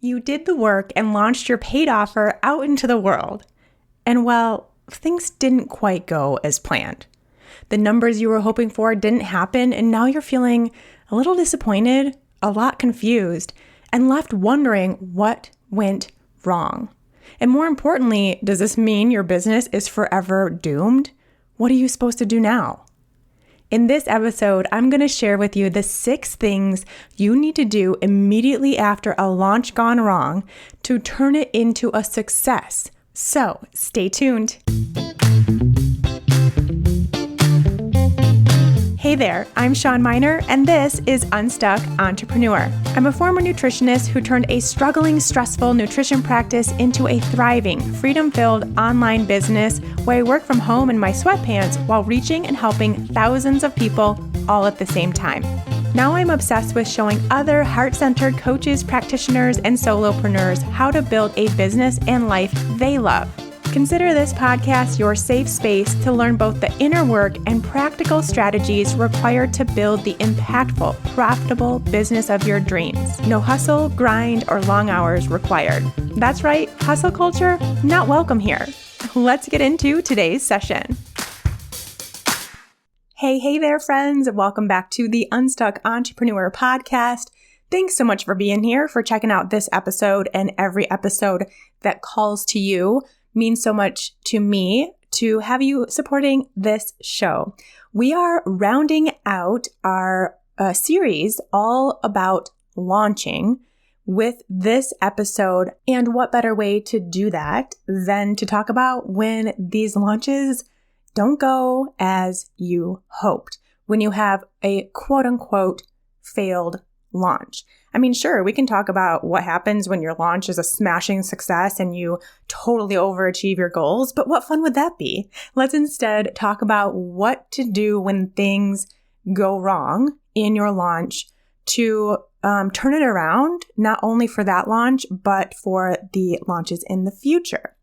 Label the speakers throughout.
Speaker 1: You did the work and launched your paid offer out into the world. And well, things didn't quite go as planned. The numbers you were hoping for didn't happen, and now you're feeling a little disappointed, a lot confused, and left wondering what went wrong. And more importantly, does this mean your business is forever doomed? What are you supposed to do now? In this episode, I'm going to share with you the 6 things you need to do immediately after a launch gone wrong to turn it into a success. So stay tuned. Hey there, I'm Shawn Mynar, and this is Unstuck Entrepreneur. I'm a former nutritionist who turned a struggling, stressful nutrition practice into a thriving, freedom-filled online business where I work from home in my sweatpants while reaching and helping thousands of people all at the same time. Now I'm obsessed with showing other heart-centered coaches, practitioners, and solopreneurs how to build a business and life they love. Consider this podcast your safe space to learn both the inner work and practical strategies required to build the impactful, profitable business of your dreams. No hustle, grind, or long hours required. That's right, hustle culture, not welcome here. Let's get into today's session. Hey there, friends. Welcome back to the Unstuck Entrepreneur podcast. Thanks so much for being here, for checking out this episode and every episode that calls to you. Means so much to me to have you supporting this show. We are rounding out our series all about launching with this episode, and what better way to do that than to talk about when these launches don't go as you hoped, when you have a quote-unquote failed launch. I mean, sure, we can talk about what happens when your launch is a smashing success and you totally overachieve your goals, but what fun would that be? Let's instead talk about what to do when things go wrong in your launch to turn it around, not only for that launch, but for the launches in the future.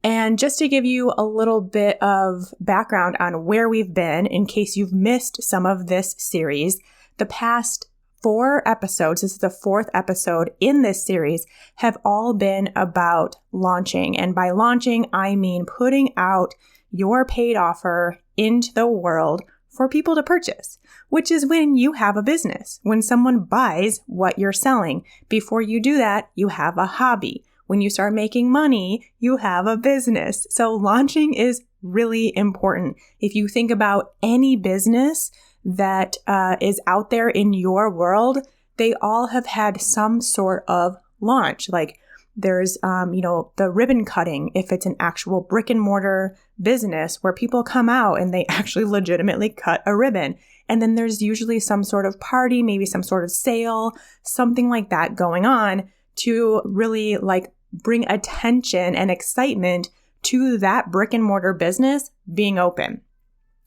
Speaker 1: And just to give you a little bit of background on where we've been, in case you've missed some of this series, the past 4 episodes, this is the 4th episode in this series, have all been about launching. And by launching, I mean putting out your paid offer into the world for people to purchase, which is when you have a business, when someone buys what you're selling. Before you do that, you have a hobby. When you start making money, you have a business. So launching is really important. If you think about any business that is out there in your world, they all have had some sort of launch. Like there's, the ribbon cutting, if it's an actual brick and mortar business where people come out and they actually legitimately cut a ribbon. And then there's usually some sort of party, maybe some sort of sale, something like that going on to really bring attention and excitement to that brick and mortar business being open.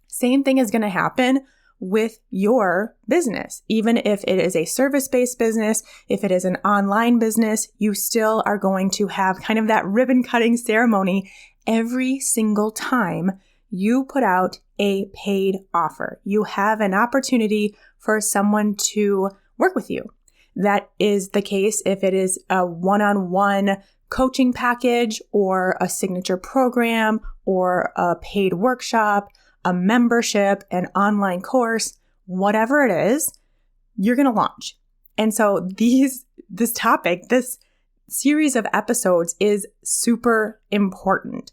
Speaker 1: Same thing is going to happen with your business. Even if it is a service-based business, if it is an online business, you still are going to have kind of that ribbon cutting ceremony every single time you put out a paid offer. You have an opportunity for someone to work with you. That is the case if it is a one-on-one coaching package or a signature program or a paid workshop, a membership, an online course, whatever it is, you're going to launch. And so this series of episodes is super important.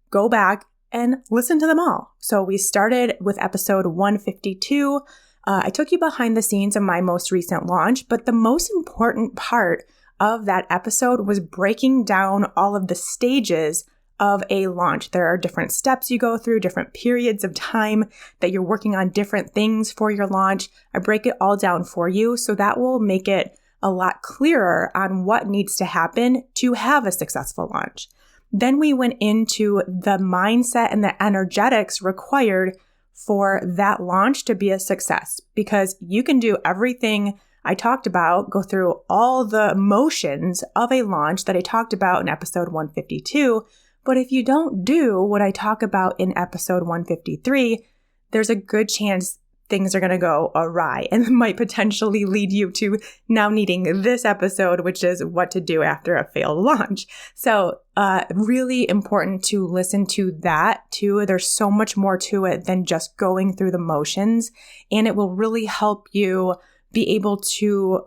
Speaker 1: Go back and listen to them all. So we started with episode 152. I took you behind the scenes of my most recent launch, but the most important part of that episode was breaking down all of the stages of a launch. There are different steps you go through, different periods of time that you're working on different things for your launch. I break it all down for you, so that will make it a lot clearer on what needs to happen to have a successful launch. Then we went into the mindset and the energetics required for that launch to be a success, because you can do everything I talked about, go through all the motions of a launch that I talked about in episode 152. But if you don't do what I talk about in episode 153, there's a good chance things are going to go awry and might potentially lead you to now needing this episode, which is what to do after a failed launch. So really important to listen to that too. There's so much more to it than just going through the motions, and it will really help you be able to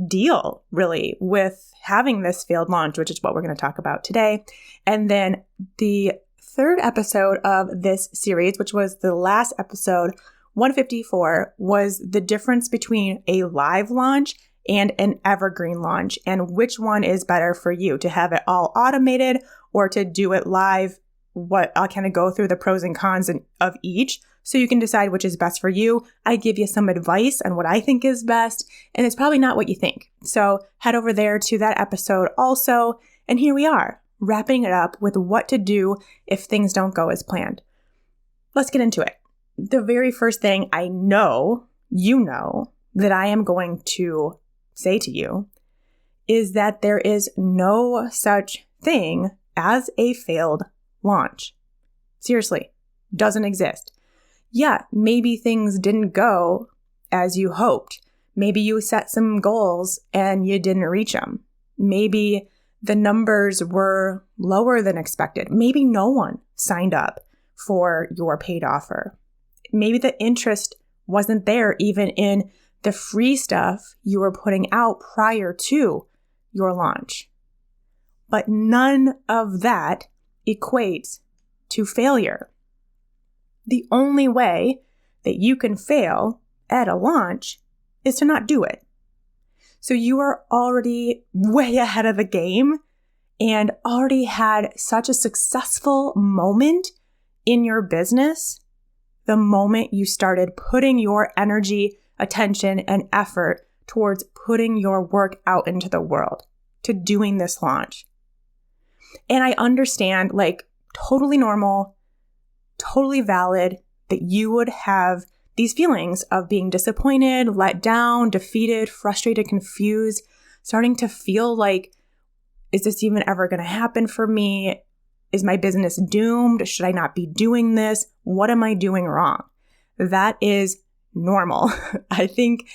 Speaker 1: deal really with having this failed launch, which is what we're going to talk about today. And then the third episode of this series, which was the last episode, 154, was the difference between a live launch and an evergreen launch, and which one is better for you, to have it all automated or to do it live. I'll kind of go through the pros and cons of each so you can decide which is best for you. I give you some advice on what I think is best, and it's probably not what you think. So head over there to that episode also, and here we are, wrapping it up with what to do if things don't go as planned. Let's get into it. The very first thing I know, that I am going to say to you is that there is no such thing as a failed launch. Seriously, doesn't exist. Yeah, maybe things didn't go as you hoped. Maybe you set some goals and you didn't reach them. Maybe the numbers were lower than expected. Maybe no one signed up for your paid offer. Maybe the interest wasn't there even in the free stuff you were putting out prior to your launch. But none of that equates to failure. The only way that you can fail at a launch is to not do it. So you are already way ahead of the game and already had such a successful moment in your business the moment you started putting your energy, attention, and effort towards putting your work out into the world, to doing this launch. And I understand, totally normal, totally valid that you would have these feelings of being disappointed, let down, defeated, frustrated, confused, starting to feel like, is this even ever going to happen for me? Is my business doomed? Should I not be doing this? What am I doing wrong? That is normal. I think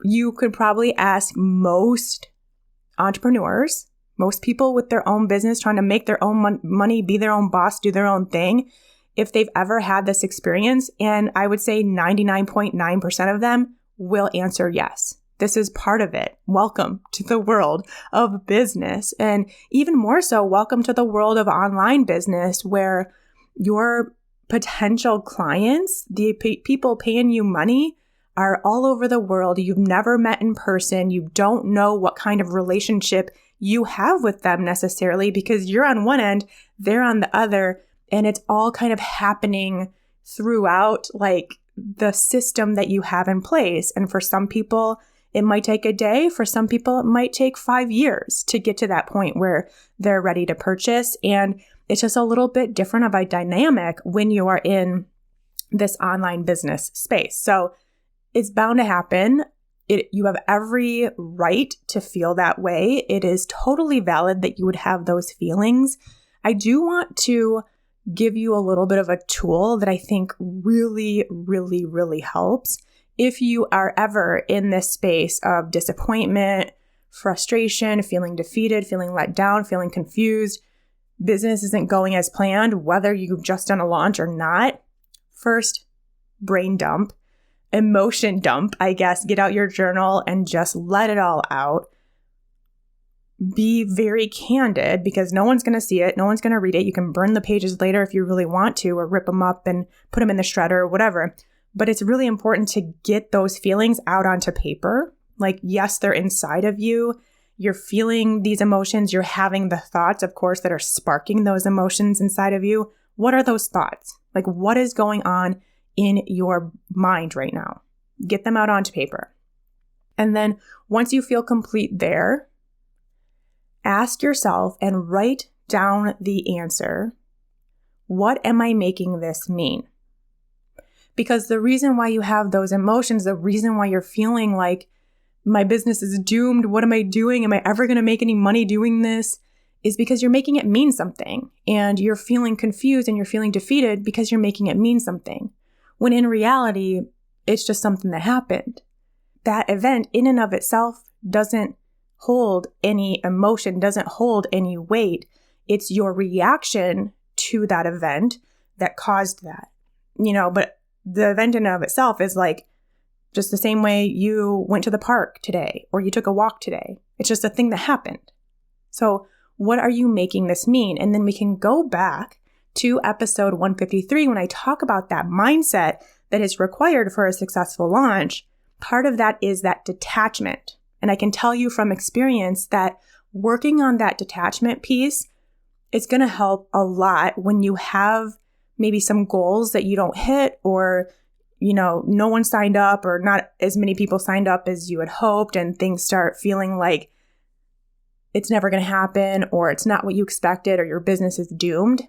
Speaker 1: you could probably ask most entrepreneurs, most people with their own business trying to make their own money, be their own boss, do their own thing, if they've ever had this experience. And I would say 99.9% of them will answer yes. This is part of it. Welcome to the world of business. And even more so, welcome to the world of online business, where your potential clients, the people paying you money, are all over the world. You've never met in person. You don't know what kind of relationship you have with them necessarily, because you're on one end, they're on the other, and it's all kind of happening throughout the system that you have in place. And for some people, it might take a day. For some people, it might take 5 years to get to that point where they're ready to purchase. And it's just a little bit different of a dynamic when you are in this online business space. So it's bound to happen. You have every right to feel that way. It is totally valid that you would have those feelings. I do want to give you a little bit of a tool that I think really, really, really helps. If you are ever in this space of disappointment, frustration, feeling defeated, feeling let down, feeling confused, business isn't going as planned, whether you've just done a launch or not, first, brain dump, emotion dump, I guess. Get out your journal and just let it all out. Be very candid, because no one's going to see it. No one's going to read it. You can burn the pages later if you really want to, or rip them up and put them in the shredder or whatever. But it's really important to get those feelings out onto paper. Yes, they're inside of you. You're feeling these emotions. You're having the thoughts, of course, that are sparking those emotions inside of you. What are those thoughts? What is going on in your mind right now? Get them out onto paper. And then once you feel complete there, ask yourself and write down the answer. What am I making this mean? Because the reason why you have those emotions, the reason why you're feeling like my business is doomed, what am I doing? Am I ever going to make any money doing this? Is because you're making it mean something. And you're feeling confused and you're feeling defeated because you're making it mean something. When in reality, It's just something that happened. That event in and of itself doesn't hold any emotion, doesn't hold any weight. It's your reaction to that event that caused that, but the event in and of itself is like just the same way you went to the park today or you took a walk today. It's just a thing that happened. So what are you making this mean? And then we can go back to episode 153 when I talk about that mindset that is required for a successful launch. Part of that is that detachment. And I can tell you from experience that working on that detachment piece is going to help a lot when you have maybe some goals that you don't hit, or, no one signed up, or not as many people signed up as you had hoped, and things start feeling like it's never going to happen, or it's not what you expected, or your business is doomed.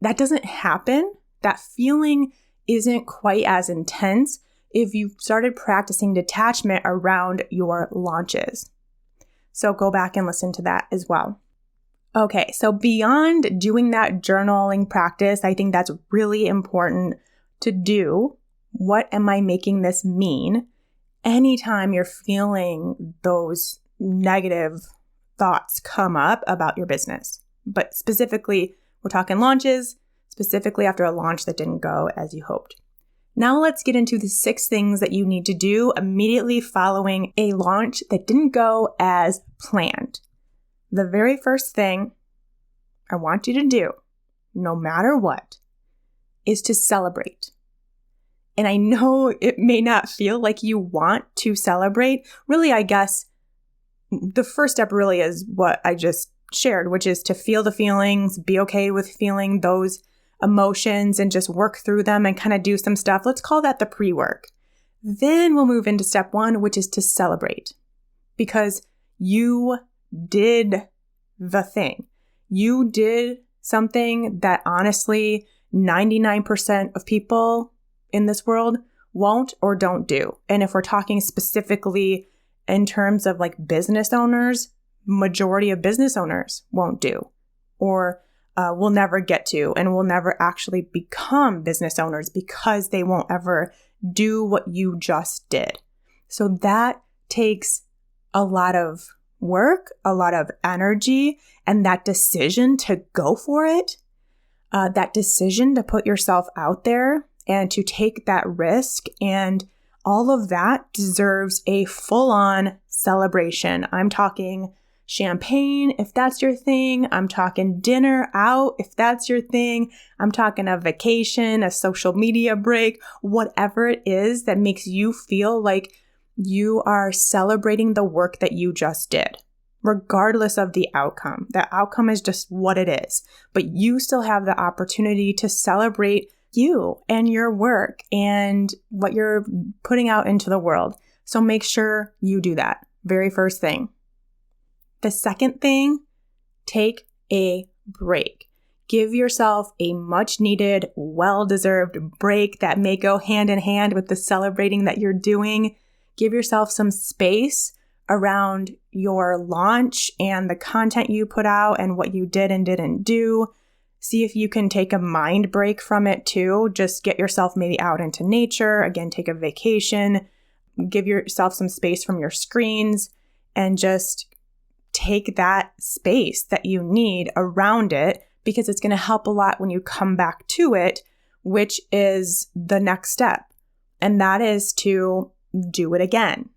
Speaker 1: That doesn't happen. That feeling isn't quite as intense if you started practicing detachment around your launches. So go back and listen to that as well. Okay, so beyond doing that journaling practice, I think that's really important to do. What am I making this mean? Anytime you're feeling those negative thoughts come up about your business, but specifically, we're talking launches, specifically after a launch that didn't go as you hoped. Now let's get into the 6 things that you need to do immediately following a launch that didn't go as planned. The very first thing I want you to do, no matter what, is to celebrate. And I know it may not feel like you want to celebrate. Really, I guess the first step really is what I just shared, which is to feel the feelings, be okay with feeling those emotions and just work through them and kind of do some stuff. Let's call that the pre-work. Then we'll move into step 1, which is to celebrate, because you did the thing. You did something that honestly 99% of people in this world won't or don't do. And if we're talking specifically in terms of like business owners, majority of business owners won't do, or will never get to, and will never actually become business owners because they won't ever do what you just did. So that takes a lot of work, a lot of energy, and that decision to go for it, that decision to put yourself out there and to take that risk, and all of that deserves a full-on celebration. I'm talking champagne, if that's your thing. I'm talking dinner out, if that's your thing. I'm talking a vacation, a social media break, whatever it is that makes you feel like you are celebrating the work that you just did, regardless of the outcome. The outcome is just what it is, but you still have the opportunity to celebrate you and your work and what you're putting out into the world. So make sure you do that. Very first thing. The second thing, take a break. Give yourself a much needed, well-deserved break that may go hand in hand with the celebrating that you're doing. Give yourself some space around your launch and the content you put out and what you did and didn't do. See if you can take a mind break from it too. Just get yourself maybe out into nature. Again, take a vacation. Give yourself some space from your screens and just take that space that you need around it, because it's going to help a lot when you come back to it, which is the next step. And that is to do it again.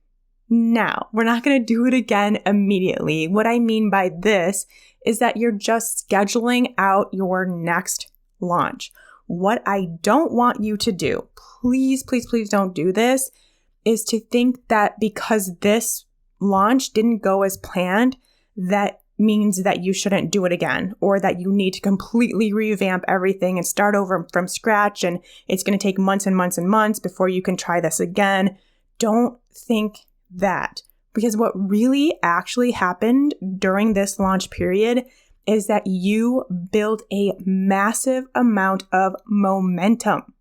Speaker 1: Now, we're not going to do it again immediately. What I mean by this is that you're just scheduling out your next launch. What I don't want you to do, please, please, please don't do this, is to think that because this launch didn't go as planned, that means that you shouldn't do it again, or that you need to completely revamp everything and start over from scratch, and it's going to take months and months and months before you can try this again. Don't think that, because what really actually happened during this launch period is that you built a massive amount of momentum.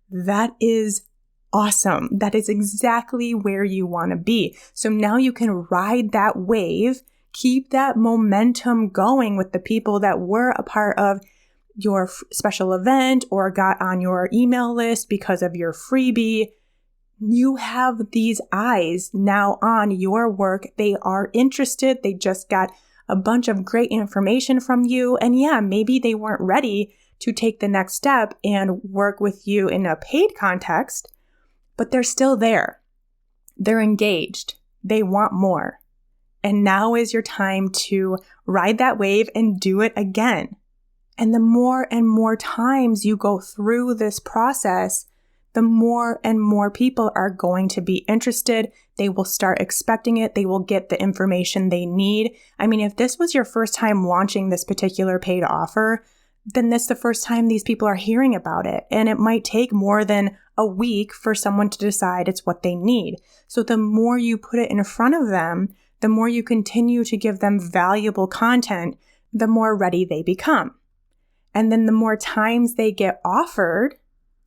Speaker 1: That is awesome. That is exactly where you want to be. So now you can ride that wave, keep that momentum going with the people that were a part of your special event or got on your email list because of your freebie. you have these eyes now on your work. They are interested. They just got a bunch of great information from you. And yeah, maybe they weren't ready to take the next step and work with you in a paid context, but they're still there. They're engaged. They want more. And now is your time to ride that wave and do it again. And the more and more times you go through this process, the more and more people are going to be interested. They will start expecting it. They will get the information they need. I mean, if this was your first time launching this particular paid offer, then this is the first time these people are hearing about it. And it might take more than a week for someone to decide it's what they need. So the more you put it in front of them, the more you continue to give them valuable content, the more ready they become. And then the more times they get offered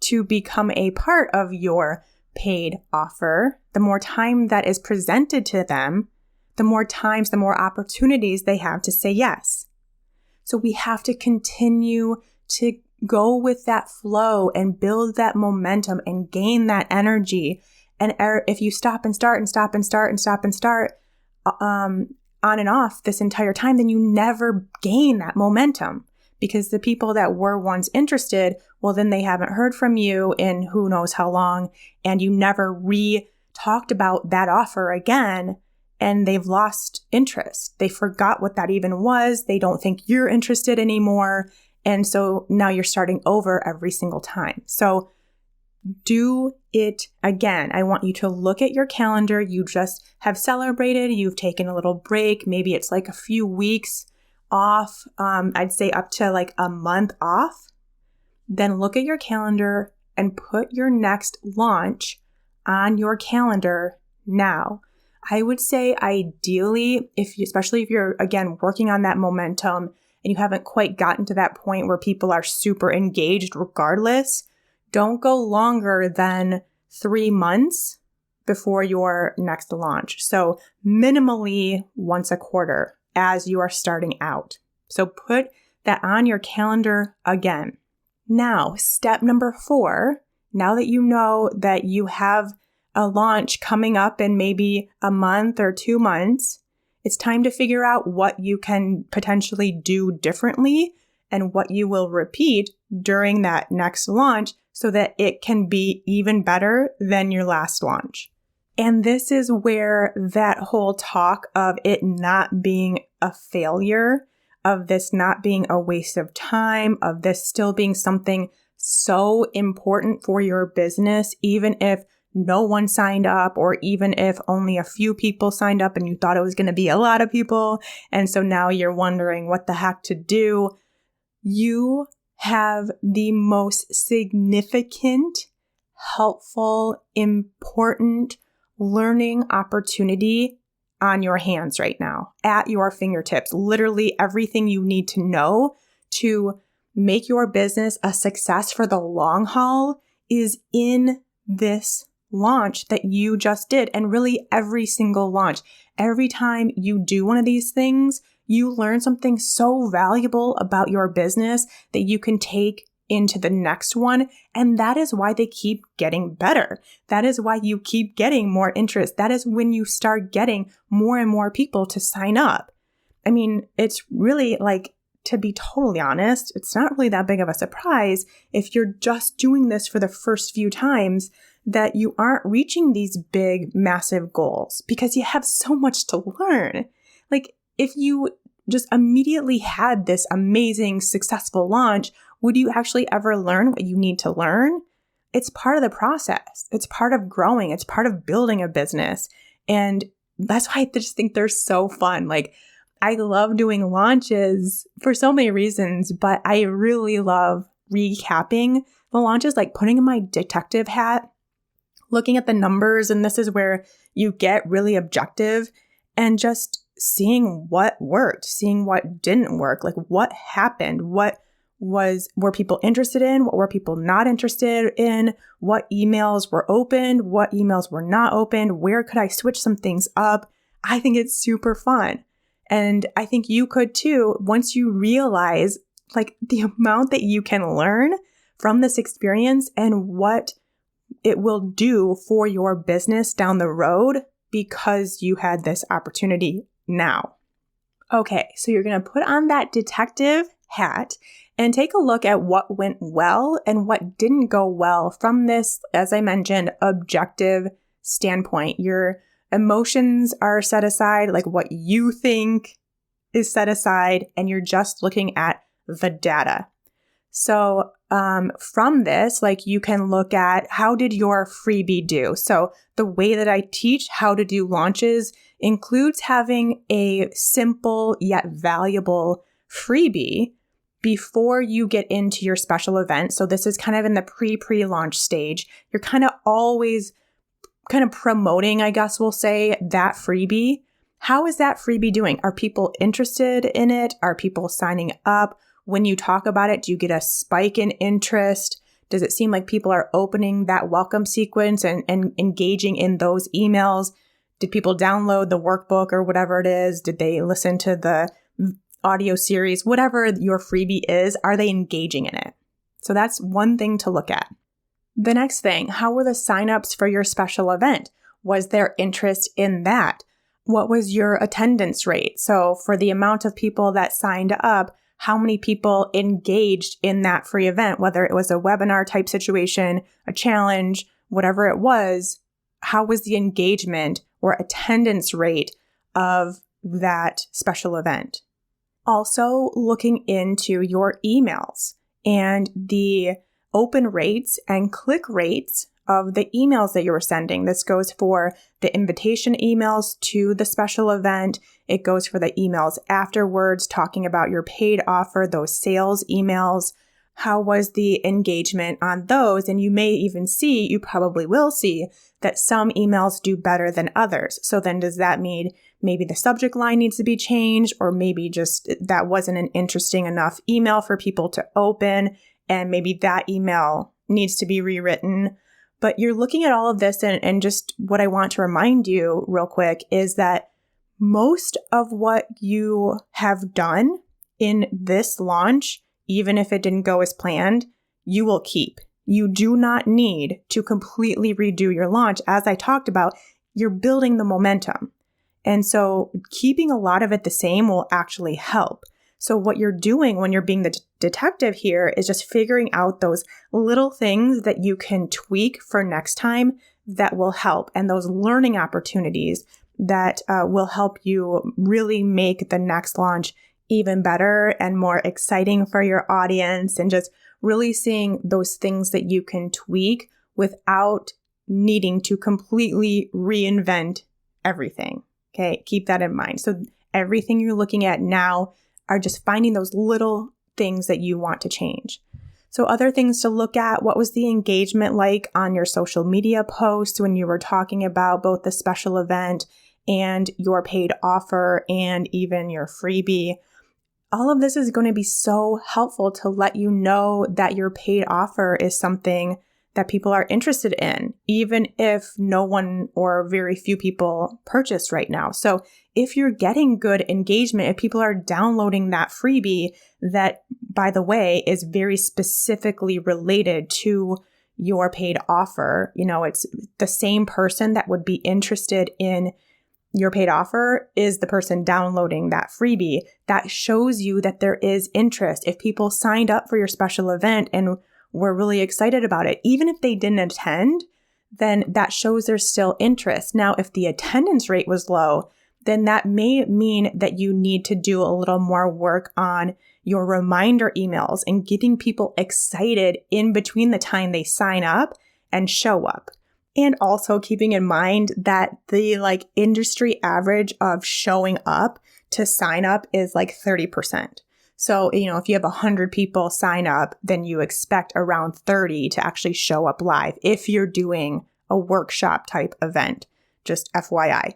Speaker 1: to become a part of your paid offer, the more time that is presented to them, the more times, the more opportunities they have to say yes. So we have to continue to go with that flow and build that momentum and gain that energy. And if you stop and start and stop and start and stop and start on and off this entire time, then you never gain that momentum. Because the people that were once interested, well, then they haven't heard from you in who knows how long, and you never re-talked about that offer again, and they've lost interest. They forgot what that even was. They don't think you're interested anymore. And so now you're starting over every single time. So do it again. I want you to look at your calendar. You just have celebrated. You've taken a little break. Maybe it's like a few weeks off, I'd say up to like a month off. Then look at your calendar and put your next launch on your calendar now. I would say ideally, especially if you're, again, working on that momentum and you haven't quite gotten to that point where people are super engaged regardless, don't go longer than 3 months before your next launch. So minimally once a quarter as you are starting out. So put that on your calendar again. Now, step number 4, now that you know that you have a launch coming up in maybe a month or 2 months, it's time to figure out what you can potentially do differently and what you will repeat during that next launch so that it can be even better than your last launch. And this is where that whole talk of it not being a failure, of this not being a waste of time, of this still being something so important for your business, even if no one signed up or even if only a few people signed up and you thought it was going to be a lot of people. And so now you're wondering what the heck to do. You have the most significant, helpful, important learning opportunity on your hands right now, at your fingertips. Literally everything you need to know to make your business a success for the long haul is in this launch that you just did. And really every single launch, every time you do one of these things, you learn something so valuable about your business that you can take into the next one. And that is why they keep getting better. That is why you keep getting more interest. That is when you start getting more and more people to sign up. I mean, it's really like, to be totally honest, it's not really that big of a surprise if you're just doing this for the first few times that you aren't reaching these big, massive goals because you have so much to learn. Like if you just immediately had this amazing, successful launch, would you actually ever learn what you need to learn? It's part of the process. It's part of growing. It's part of building a business. And that's why I just think they're so fun. Like, I love doing launches for so many reasons, but I really love recapping the launches, like putting in my detective hat, looking at the numbers. And this is where you get really objective and just seeing what worked, seeing what didn't work, like what happened, were people interested in? What were people not interested in? What emails were opened? What emails were not opened? Where could I switch some things up? I think it's super fun. And I think you could too, once you realize like the amount that you can learn from this experience and what it will do for your business down the road because you had this opportunity now. Okay, so you're going to put on that detective hat and take a look at what went well and what didn't go well from this, as I mentioned, objective standpoint. Your emotions are set aside, like what you think is set aside, and you're just looking at the data. So from this, like you can look at how did your freebie do? So the way that I teach how to do launches includes having a simple yet valuable freebie before you get into your special event. So this is kind of in the pre-launch stage. You're kind of always kind of promoting, I guess we'll say, that freebie. How is that freebie doing? Are people interested in it? Are people signing up? When you talk about it, do you get a spike in interest? Does it seem like people are opening that welcome sequence and engaging in those emails? Did people download the workbook or whatever it is? Did they listen to the audio series? Whatever your freebie is, are they engaging in it? So that's one thing to look at. The next thing, how were the signups for your special event? Was there interest in that? What was your attendance rate? So for the amount of people that signed up, how many people engaged in that free event, whether it was a webinar type situation, a challenge, whatever it was, how was the engagement or attendance rate of that special event? Also, looking into your emails and the open rates and click rates of the emails that you were sending. This goes for the invitation emails to the special event. It goes for the emails afterwards, talking about your paid offer, those sales emails. How was the engagement on those? And you may even see, you probably will see, that some emails do better than others. So then does that mean maybe the subject line needs to be changed, or maybe just that wasn't an interesting enough email for people to open, and maybe that email needs to be rewritten? But you're looking at all of this, and just what I want to remind you real quick is that most of what you have done in this launch, even if it didn't go as planned, you will keep. You do not need to completely redo your launch. As I talked about, you're building the momentum. And so keeping a lot of it the same will actually help. So what you're doing when you're being the detective here is just figuring out those little things that you can tweak for next time that will help, and those learning opportunities that will help you really make the next launch even better and more exciting for your audience, and just really seeing those things that you can tweak without needing to completely reinvent everything. Okay, keep that in mind. So everything you're looking at now are just finding those little things that you want to change. So other things to look at, what was the engagement like on your social media posts when you were talking about both the special event and your paid offer and even your freebie? All of this is going to be so helpful to let you know that your paid offer is something that people are interested in, even if no one or very few people purchase right now. So if you're getting good engagement, if people are downloading that freebie that, by the way, is very specifically related to your paid offer, it's the same person that would be interested in your paid offer is the person downloading that freebie. That shows you that there is interest. If people signed up for your special event and were really excited about it, even if they didn't attend, then that shows there's still interest. Now, if the attendance rate was low, then that may mean that you need to do a little more work on your reminder emails and getting people excited in between the time they sign up and show up. And also keeping in mind that the industry average of showing up to sign up is 30%. So, if you have 100 people sign up, then you expect around 30 to actually show up live if you're doing a workshop type event, just FYI.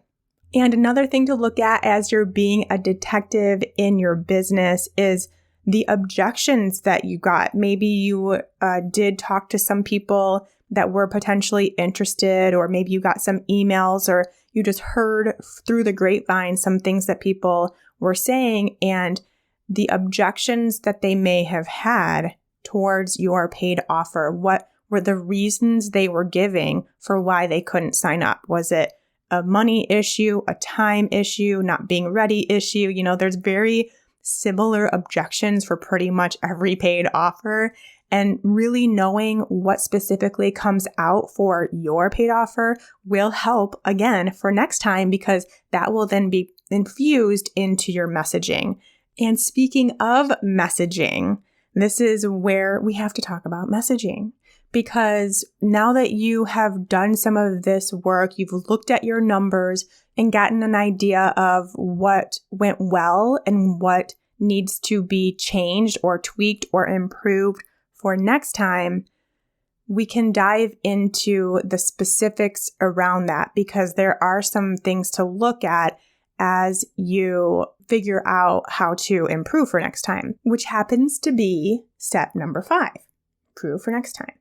Speaker 1: And another thing to look at as you're being a detective in your business is the objections that you got. Maybe you did talk to some people that were potentially interested, or maybe you got some emails, or you just heard through the grapevine some things that people were saying, and the objections that they may have had towards your paid offer. What were the reasons they were giving for why they couldn't sign up. Was it a money issue, a time issue, not being ready issue? You know, there's very similar objections for pretty much every paid offer. And really knowing what specifically comes out for your paid offer will help, again, for next time, because that will then be infused into your messaging. And speaking of messaging, this is where we have to talk about messaging. Because now that you have done some of this work, you've looked at your numbers and gotten an idea of what went well and what needs to be changed or tweaked or improved for next time, we can dive into the specifics around that, because there are some things to look at as you figure out how to improve for next time, which happens to be step number 5, improve for next time.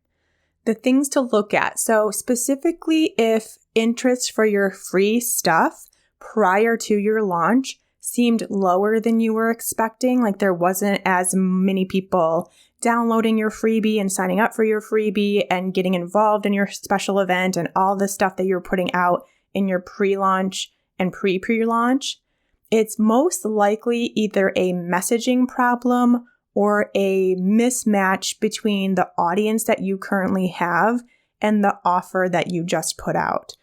Speaker 1: The things to look at. So specifically, if interest for your free stuff prior to your launch seemed lower than you were expecting, like there wasn't as many people downloading your freebie and signing up for your freebie and getting involved in your special event and all the stuff that you're putting out in your pre-launch and pre-launch, it's most likely either a messaging problem or a mismatch between the audience that you currently have and the offer that you just put out.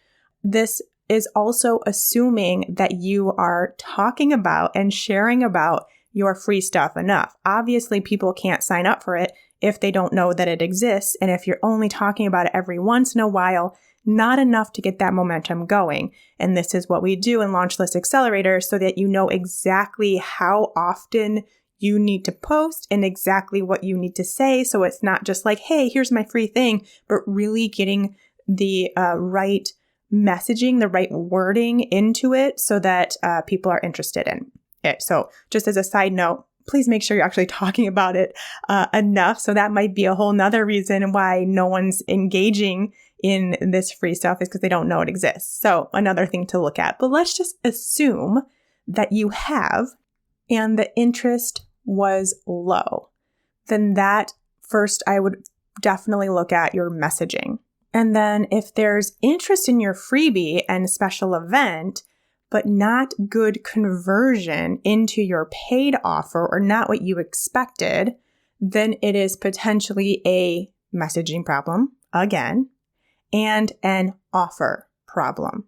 Speaker 1: This is also assuming that you are talking about and sharing about your free stuff enough. Obviously, people can't sign up for it if they don't know that it exists. And if you're only talking about it every once in a while, not enough to get that momentum going. And this is what we do in Launch List Accelerator, so that you know exactly how often you need to post and exactly what you need to say. So it's not just like, hey, here's my free thing, but really getting the right messaging, the right wording into it so that people are interested in it. So just as a side note, please make sure you're actually talking about it enough. So that might be a whole nother reason why no one's engaging in this free stuff, is because they don't know it exists. So another thing to look at. But let's just assume that you have and the interest was low. Then that first, I would definitely look at your messaging. And then if there's interest in your freebie and special event, but not good conversion into your paid offer or not what you expected, then it is potentially a messaging problem again and an offer problem.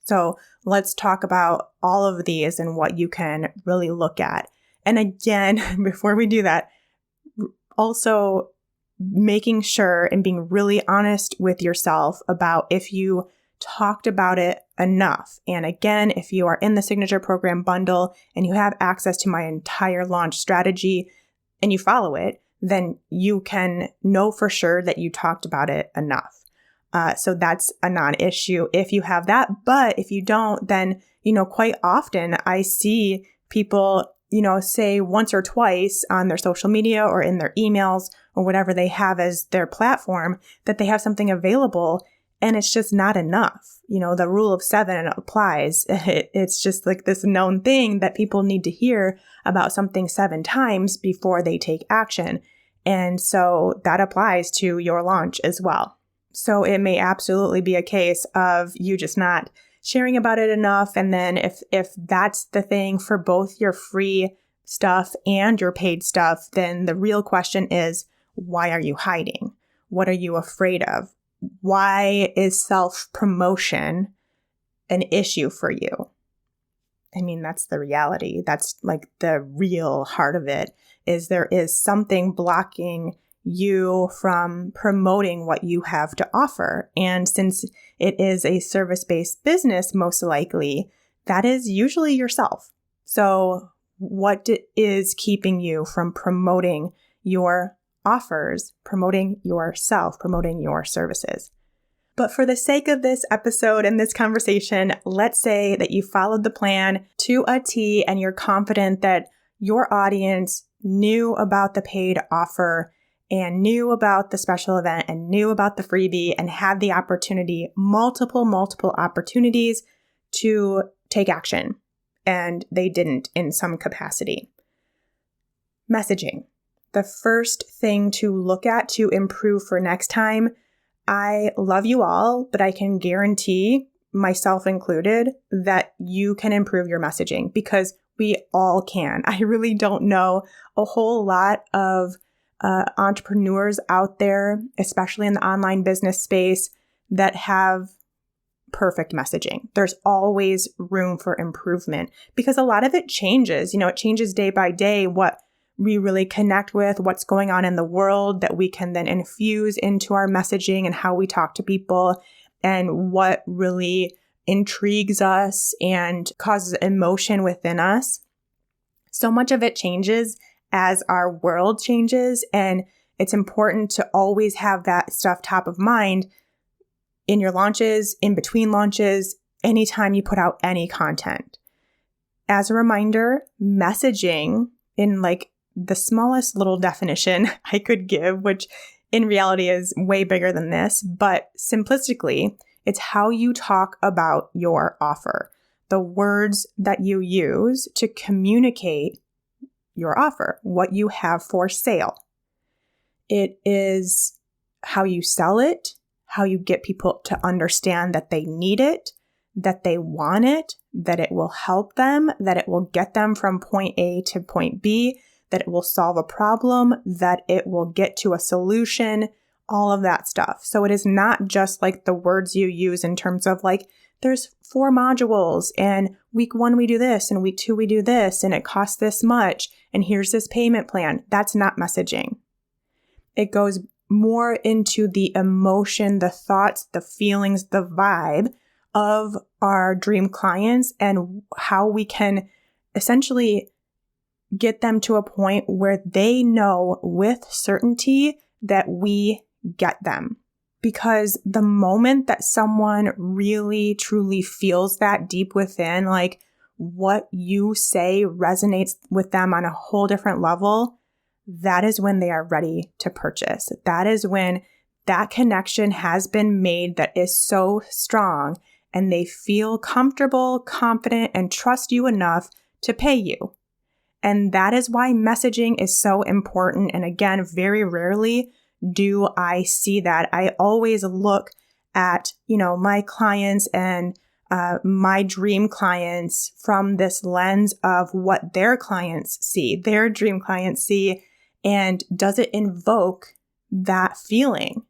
Speaker 1: So let's talk about all of these and what you can really look at. And again, before we do that, also making sure and being really honest with yourself about if you talked about it enough. And again, if you are in the Signature Program bundle and you have access to my entire launch strategy and you follow it, then you can know for sure that you talked about it enough. So that's a non-issue if you have that. But if you don't, then, quite often I see people, say once or twice on their social media or in their emails or whatever they have as their platform that they have something available and it's just not enough. The rule of 7 applies. It's just like this known thing that people need to hear about something 7 times before they take action. And so that applies to your launch as well. So it may absolutely be a case of you just not sharing about it enough. And then if that's the thing for both your free stuff and your paid stuff, then the real question is, why are you hiding? What are you afraid of? Why is self-promotion an issue for you? I mean, that's the reality. That's like the real heart of it, is there is something blocking you from promoting what you have to offer. And since it is a service-based business, most likely, that is usually yourself. So what is keeping you from promoting your offers, promoting yourself, promoting your services? But for the sake of this episode and this conversation, let's say that you followed the plan to a T and you're confident that your audience knew about the paid offer and knew about the special event and knew about the freebie and had the opportunity, multiple opportunities to take action. And they didn't in some capacity. Messaging. The first thing to look at to improve for next time I love you all, but I can guarantee, myself included, that you can improve your messaging because we all can. I really don't know a whole lot of entrepreneurs out there, especially in the online business space, that have perfect messaging. There's always room for improvement because a lot of it changes. It changes day by day what we really connect with, what's going on in the world that we can then infuse into our messaging and how we talk to people, and what really intrigues us and causes emotion within us. So much of it changes as our world changes, and it's important to always have that stuff top of mind in your launches, in between launches, anytime you put out any content. As a reminder, messaging, in the smallest little definition I could give, which in reality is way bigger than this, but simplistically, it's how you talk about your offer, the words that you use to communicate your offer, what you have for sale. It is how you sell it, how you get people to understand that they need it, that they want it, that it will help them, that it will get them from point A to point B, that it will solve a problem, that it will get to a solution, all of that stuff. So it is not just the words you use in terms of there's 4 modules and week 1 we do this and week 2 we do this and it costs this much and here's this payment plan. That's not messaging. It goes more into the emotion, the thoughts, the feelings, the vibe of our dream clients and how we can essentially get them to a point where they know with certainty that we get them. Because the moment that someone really, truly feels that deep within, what you say resonates with them on a whole different level, that is when they are ready to purchase. That is when that connection has been made that is so strong and they feel comfortable, confident, and trust you enough to pay you. And that is why messaging is so important. And again, very rarely do I see that. I always look at, my clients and my dream clients from this lens of what their clients see, their dream clients see, and does it invoke that feeling?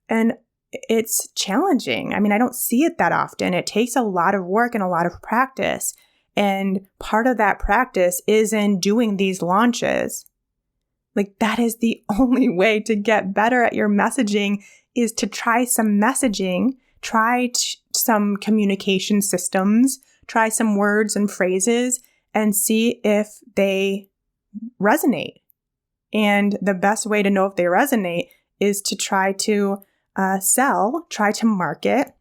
Speaker 1: And it's challenging. I don't see it that often. It takes a lot of work and a lot of practice. And part of that practice is in doing these launches. That is the only way to get better at your messaging, is to try some messaging, try some communication systems, try some words and phrases, and see if they resonate. And the best way to know if they resonate is to try to sell, try to market,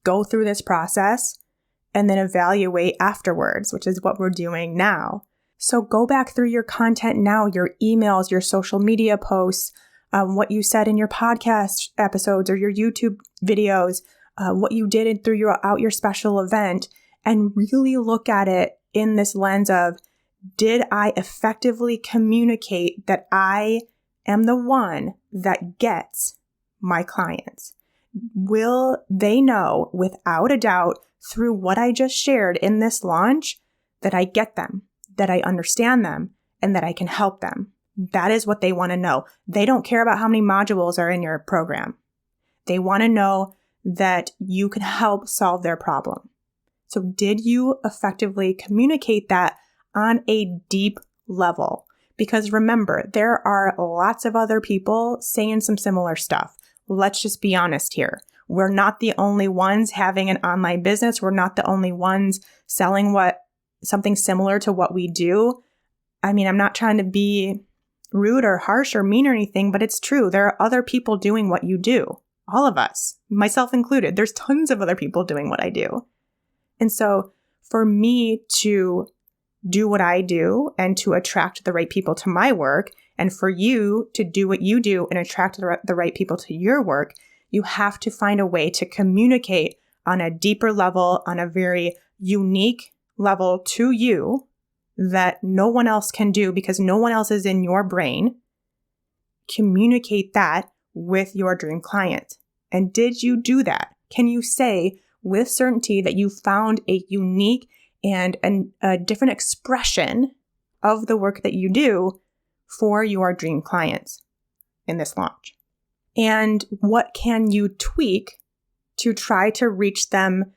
Speaker 1: go through this process, and then evaluate afterwards, which is what we're doing now. So go back through your content now, your emails, your social media posts, what you said in your podcast episodes or your YouTube videos, what you did throughout your special event, and really look at it in this lens of, did I effectively communicate that I am the one that gets my clients? Will they know without a doubt through what I just shared in this launch that I get them, that I understand them, and that I can help them? That is what they want to know. They don't care about how many modules are in your program. They want to know that you can help solve their problem. So did you effectively communicate that on a deep level? Because remember, there are lots of other people saying some similar stuff. Let's just be honest here. We're not the only ones having an online business. We're not the only ones selling something similar to what we do. I'm not trying to be rude or harsh or mean or anything, but it's true. There are other people doing what you do. All of us, myself included. There's tons of other people doing what I do. And so for me to do what I do and to attract the right people to my work, and for you to do what you do and attract the right people to your work, you have to find a way to communicate on a deeper level, on a very unique level to you that no one else can do because no one else is in your brain. Communicate that with your dream client? And did you do that? Can you say with certainty that you found a unique and a different expression of the work that you do for your dream clients in this launch? And what can you tweak to try to reach them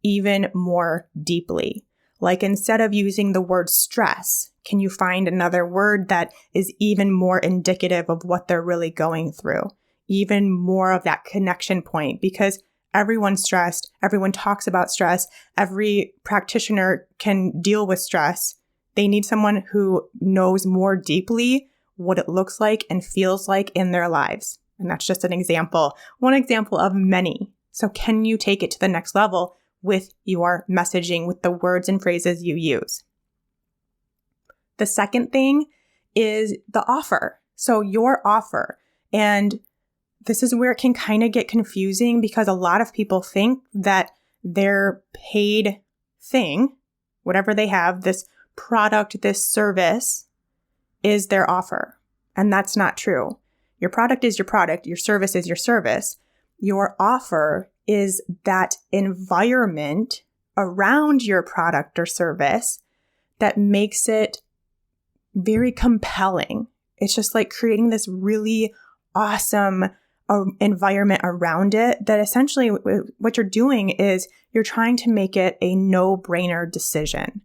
Speaker 1: even more deeply? Like instead of using the word stress, can you find another word that is even more indicative of what they're really going through? Even more of that connection point, because everyone's stressed. Everyone talks about stress. Every practitioner can deal with stress. They need someone who knows more deeply what it looks like and feels like in their lives. And that's just an example, one example of many. So can you take it to the next level with your messaging, with the words and phrases you use? The second thing is the offer. So your offer. And this is where it can kind of get confusing because a lot of people think that their paid thing, whatever they have, this product, this service, is their offer. And that's not true. Your product is your product. Your service is your service. Your offer is that environment around your product or service that makes it very compelling. It's just like creating this really awesome environment around it that essentially what you're doing is you're trying to make it a no-brainer decision.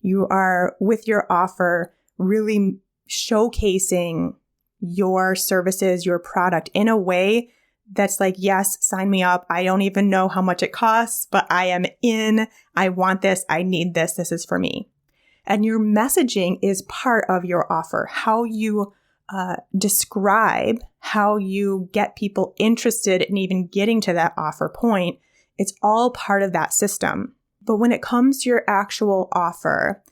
Speaker 1: You are, with your offer, really showcasing your services, your product in a way that's like, yes, sign me up. I don't even know how much it costs, but I am in. I want this. I need this. This is for me. And your messaging is part of your offer. How you describe, how you get people interested in even getting to that offer point, it's all part of that system. But when it comes to your actual offer,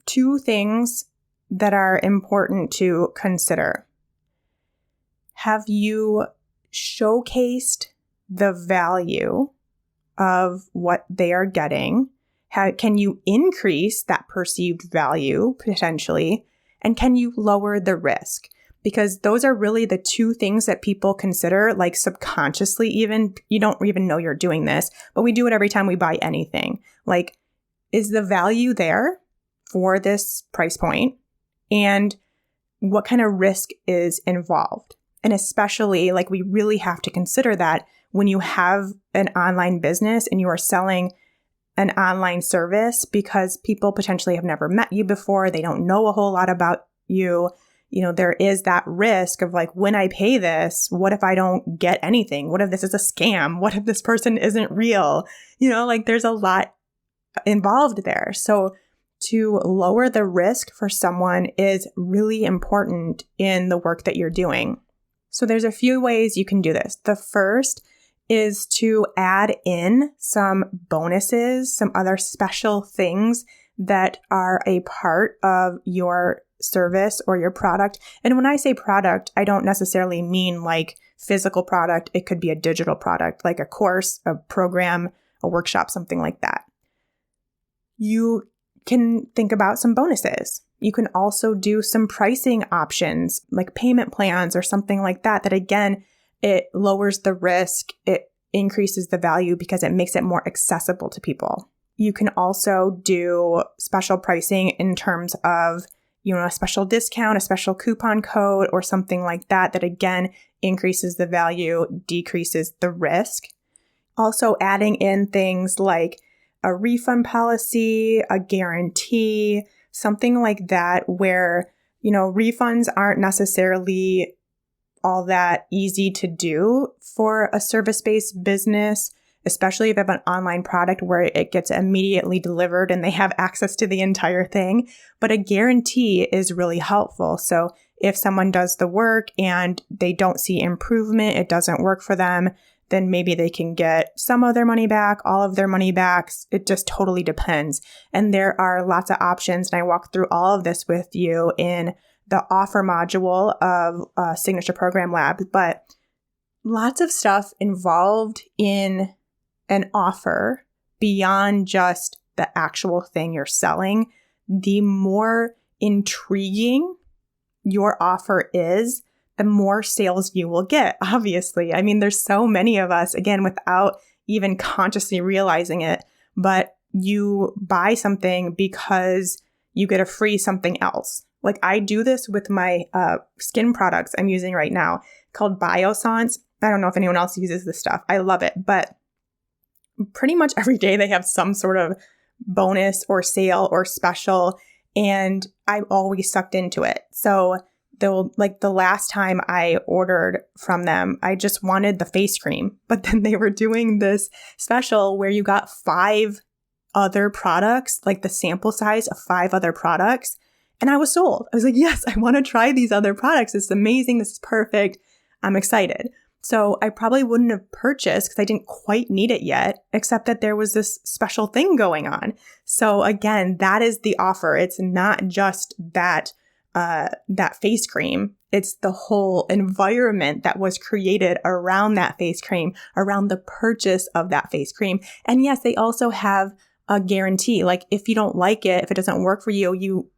Speaker 1: two things that are important to consider. Have you showcased the value of what they are getting? Can you increase that perceived value potentially? And can you lower the risk? Because those are really the two things that people consider, like subconsciously even. You don't even know you're doing this, but we do it every time we buy anything. Like, is the value there for this price point? And what kind of risk is involved? And especially, like, we really have to consider that when you have an online business and you are selling an online service, because people potentially have never met you before. They don't know a whole lot about you. You know, there is that risk of like, when I pay this, what if I don't get anything? What if this is a scam? What if this person isn't real? You know, like there's a lot involved there. So to lower the risk for someone is really important in the work that you're doing. So there's a few ways you can do this. The first is to add in some bonuses, some other special things that are a part of your service or your product. And when I say product, I don't necessarily mean like physical product. It could be a digital product, like a course, a program, a workshop, something like that. You can think about some bonuses. You can also do some pricing options, like payment plans or something like that, that again, it lowers the risk, it increases the value because it makes it more accessible to people. You can also do special pricing in terms of, you know, a special discount, a special coupon code, or something like that, that again increases the value, decreases the risk. Also adding in things like a refund policy, a guarantee, something like that, where, you know, refunds aren't necessarily all that easy to do for a service-based business, especially if you have an online product where it gets immediately delivered and they have access to the entire thing. But a guarantee is really helpful. So if someone does the work and they don't see improvement, it doesn't work for them, then maybe they can get some of their money back, all of their money back. It just totally depends. And there are lots of options. And I walk through all of this with you in the offer module of Signature Program Lab. But lots of stuff involved in an offer beyond just the actual thing you're selling. The more intriguing your offer is, the more sales you will get, obviously. I mean, there's so many of us, again, without even consciously realizing it, but you buy something because you get a free something else. Like I do this with my skin products I'm using right now called Biossance. I don't know if anyone else uses this stuff. I love it, but pretty much every day they have some sort of bonus or sale or special, and I'm always sucked into it. So the last time I ordered from them, I just wanted the face cream, but then they were doing this special where you got 5 other products, like the sample size of 5 other products. And I was sold. I was like, yes, I want to try these other products. This is amazing. This is perfect. I'm excited. So I probably wouldn't have purchased because I didn't quite need it yet, except that there was this special thing going on. So again, that is the offer. It's not just that face cream. It's the whole environment that was created around that face cream, around the purchase of that face cream. And yes, they also have a guarantee. Like if you don't like it, if it doesn't work for you, you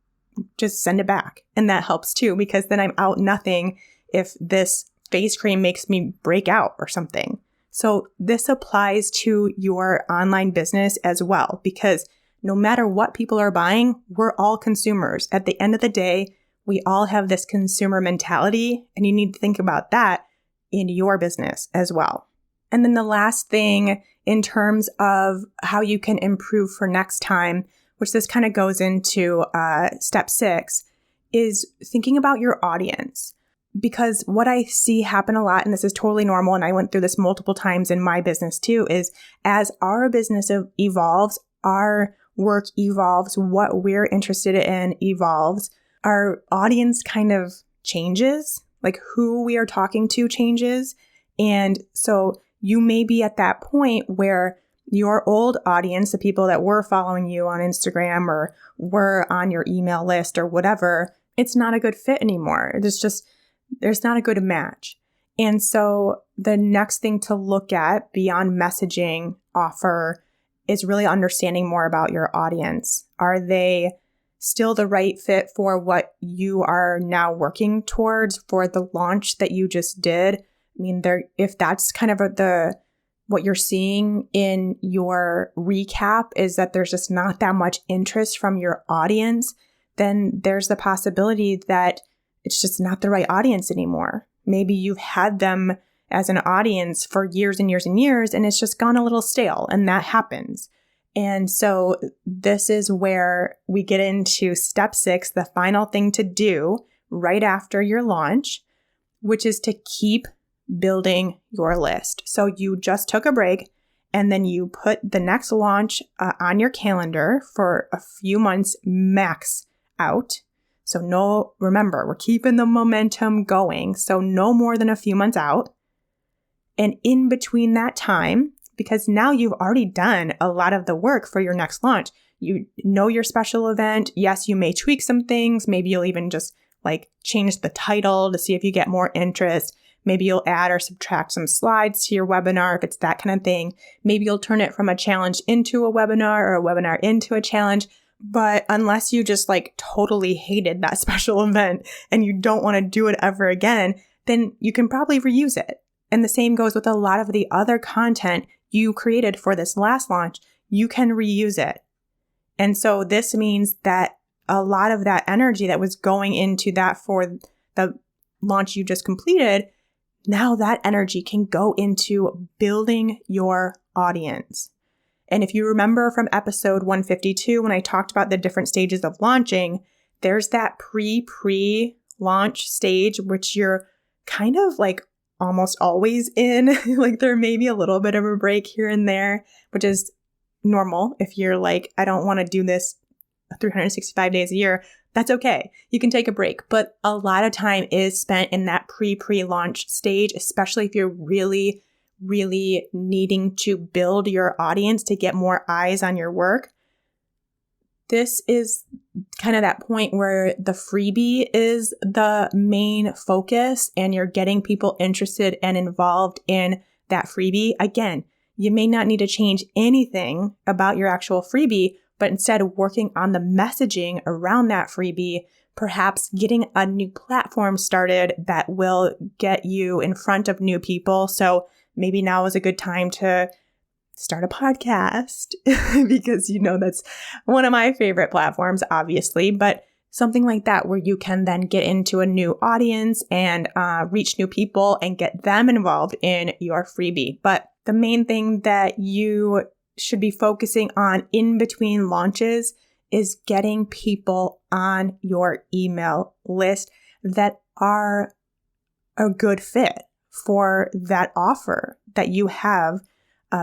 Speaker 1: just send it back. And that helps too, because then I'm out nothing if this face cream makes me break out or something. So this applies to your online business as well, because no matter what people are buying, we're all consumers. At the end of the day, we all have this consumer mentality, and you need to think about that in your business as well. And then the last thing in terms of how you can improve for next time, which this kind of goes into step 6, is thinking about your audience. Because what I see happen a lot, and this is totally normal, and I went through this multiple times in my business too, is as our business evolves, our work evolves, what we're interested in evolves, our audience kind of changes, like who we are talking to changes. And so you may be at that point where your old audience, the people that were following you on Instagram or were on your email list or whatever, it's not a good fit anymore. There's not a good match. And so the next thing to look at beyond messaging offer is really understanding more about your audience. Are they still the right fit for what you are now working towards for the launch that you just did? I mean, if that's kind of what you're seeing in your recap is that there's just not that much interest from your audience, then there's the possibility that it's just not the right audience anymore. Maybe you've had them as an audience for years and years and years, and it's just gone a little stale, and that happens. And so this is where we get into step 6, the final thing to do right after your launch, which is to keep building your list. So you just took a break, and then you put the next launch on your calendar for a few months max out. So remember, we're keeping the momentum going. So no more than a few months out. And in between that time, because now you've already done a lot of the work for your next launch, you know your special event. Yes, you may tweak some things. Maybe you'll even just change the title to see if you get more interest. Maybe you'll add or subtract some slides to your webinar if it's that kind of thing. Maybe you'll turn it from a challenge into a webinar or a webinar into a challenge. But unless you just totally hated that special event and you don't want to do it ever again, then you can probably reuse it. And the same goes with a lot of the other content you created for this last launch. You can reuse it. And so this means that a lot of that energy that was going into that for the launch you just completed, now that energy can go into building your audience. And if you remember from episode 152, when I talked about the different stages of launching, there's that pre-launch stage, which you're kind of almost always in. There may be a little bit of a break here and there, which is normal. If you're I don't want to do this 365 days a year, that's okay. You can take a break. But a lot of time is spent in that pre-launch stage, especially if you're really needing to build your audience to get more eyes on your work. This is kind of that point where the freebie is the main focus and you're getting people interested and involved in that freebie. Again, you may not need to change anything about your actual freebie, but instead working on the messaging around that freebie, perhaps getting a new platform started that will get you in front of new people. So maybe now is a good time to start a podcast because that's one of my favorite platforms, obviously, but something like that where you can then get into a new audience and reach new people and get them involved in your freebie. But the main thing that you should be focusing on in between launches is getting people on your email list that are a good fit for that offer that you have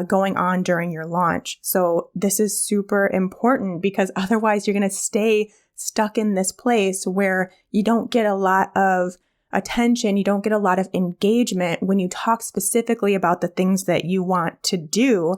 Speaker 1: going on during your launch. So this is super important because otherwise you're going to stay stuck in this place where you don't get a lot of attention, you don't get a lot of engagement when you talk specifically about the things that you want to do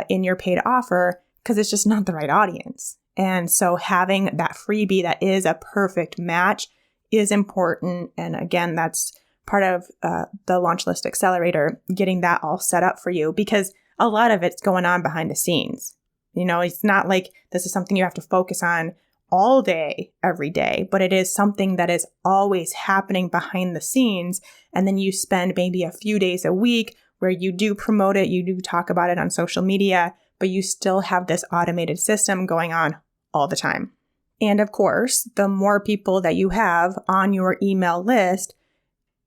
Speaker 1: in your paid offer because it's just not the right audience. And so having that freebie that is a perfect match is important. And again, that's part of the Launch List Accelerator, getting that all set up for you because a lot of it's going on behind the scenes. It's not like this is something you have to focus on all day, every day, but it is something that is always happening behind the scenes. And then you spend maybe a few days a week where you do promote it, you do talk about it on social media, but you still have this automated system going on all the time. And of course, the more people that you have on your email list,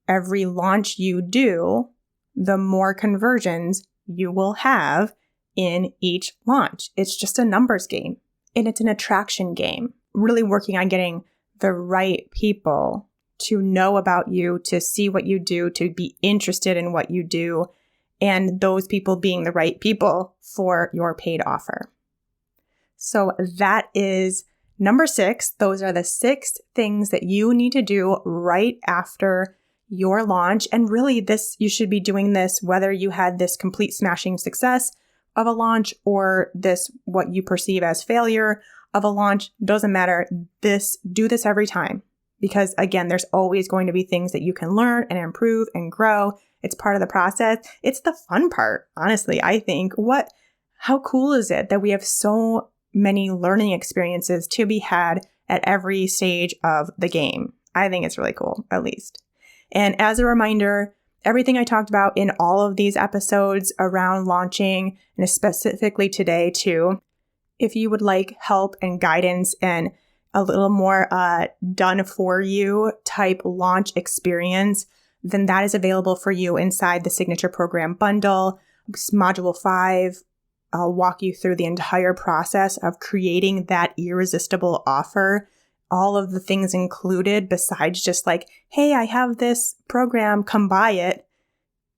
Speaker 1: every launch you do, the more conversions you will have in each launch. It's just a numbers game and it's an attraction game, really working on getting the right people to know about you, to see what you do, to be interested in what you do, and those people being the right people for your paid offer. So that is number 6. Those are the 6 things that you need to do right after your launch. And really you should be doing this whether you had this complete smashing success of a launch or what you perceive as failure of a launch. Doesn't matter. Do this every time because again, there's always going to be things that you can learn and improve and grow. It's part of the process. It's the fun part, honestly, I think. How cool is it that we have so many learning experiences to be had at every stage of the game? I think it's really cool, at least. And as a reminder, everything I talked about in all of these episodes around launching, and specifically today too, if you would like help and guidance and a little more done for you type launch experience, then that is available for you inside the Signature Program Bundle. Module 5, I'll walk you through the entire process of creating that irresistible offer. All of the things included besides just like, hey, I have this program, come buy it.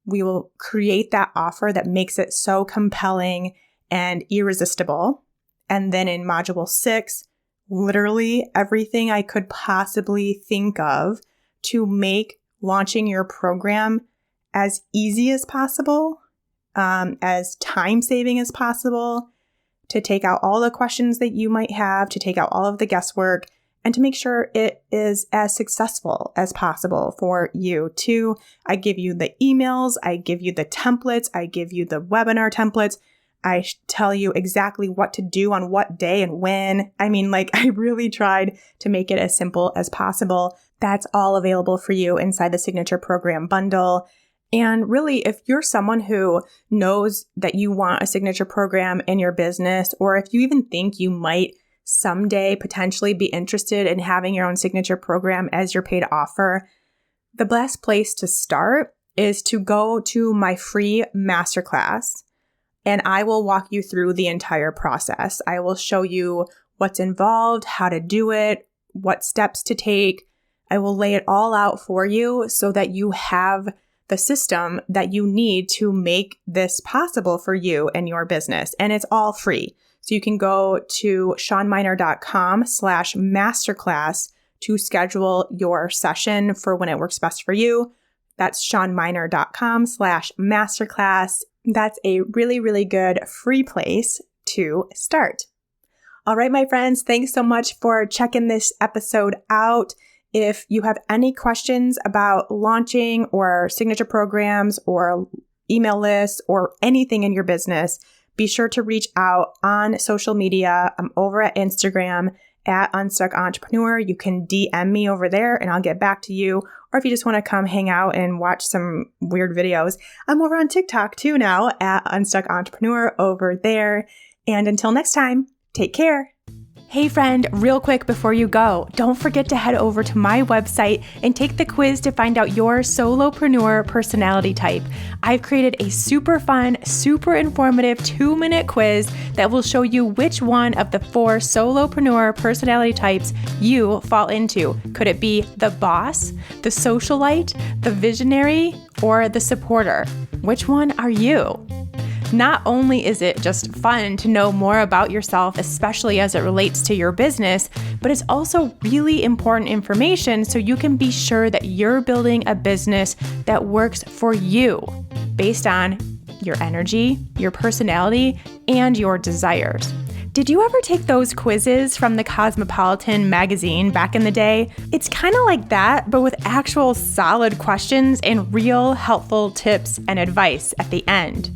Speaker 1: We will create that offer that makes it so compelling and irresistible. And then in Module 6, literally everything I could possibly think of to make launching your program as easy as possible, as time-saving as possible, to take out all the questions that you might have, to take out all of the guesswork, and to make sure it is as successful as possible for you too. I give you the emails, I give you the templates, I give you the webinar templates. I tell you exactly what to do on what day and when. I really tried to make it as simple as possible. That's all available for you inside the Signature Program Bundle. And really, if you're someone who knows that you want a signature program in your business, or if you even think you might someday potentially be interested in having your own signature program as your paid offer, the best place to start is to go to my free masterclass, and I will walk you through the entire process. I will show you what's involved, how to do it, what steps to take. I will lay it all out for you so that you have the system that you need to make this possible for you and your business. And it's all free. So you can go to ShawnMynar.com/masterclass to schedule your session for when it works best for you. That's ShawnMynar.com/masterclass. That's a really, really good free place to start. All right, my friends, thanks so much for checking this episode out. If you have any questions about launching or signature programs or email lists or anything in your business, be sure to reach out on social media. I'm over at Instagram at Unstuck Entrepreneur. You can DM me over there and I'll get back to you. Or if you just want to come hang out and watch some weird videos, I'm over on TikTok too now at Unstuck Entrepreneur over there. And until next time, take care. Hey friend, real quick before you go, don't forget to head over to my website and take the quiz to find out your solopreneur personality type. I've created a super fun, super informative 2-minute quiz that will show you which one of the 4 solopreneur personality types you fall into. Could it be the boss, the socialite, the visionary, or the supporter? Which one are you? Not only is it just fun to know more about yourself, especially as it relates to your business, but it's also really important information so you can be sure that you're building a business that works for you based on your energy, your personality, and your desires. Did you ever take those quizzes from the Cosmopolitan magazine back in the day? It's kind of like that, but with actual solid questions and real helpful tips and advice at the end.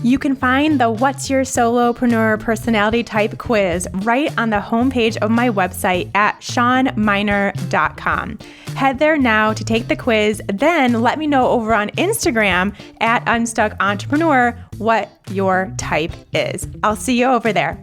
Speaker 1: You can find the What's Your Solopreneur Personality Type quiz right on the homepage of my website at ShawnMynar.com. Head there now to take the quiz, then let me know over on Instagram at Unstuck Entrepreneur what your type is. I'll see you over there.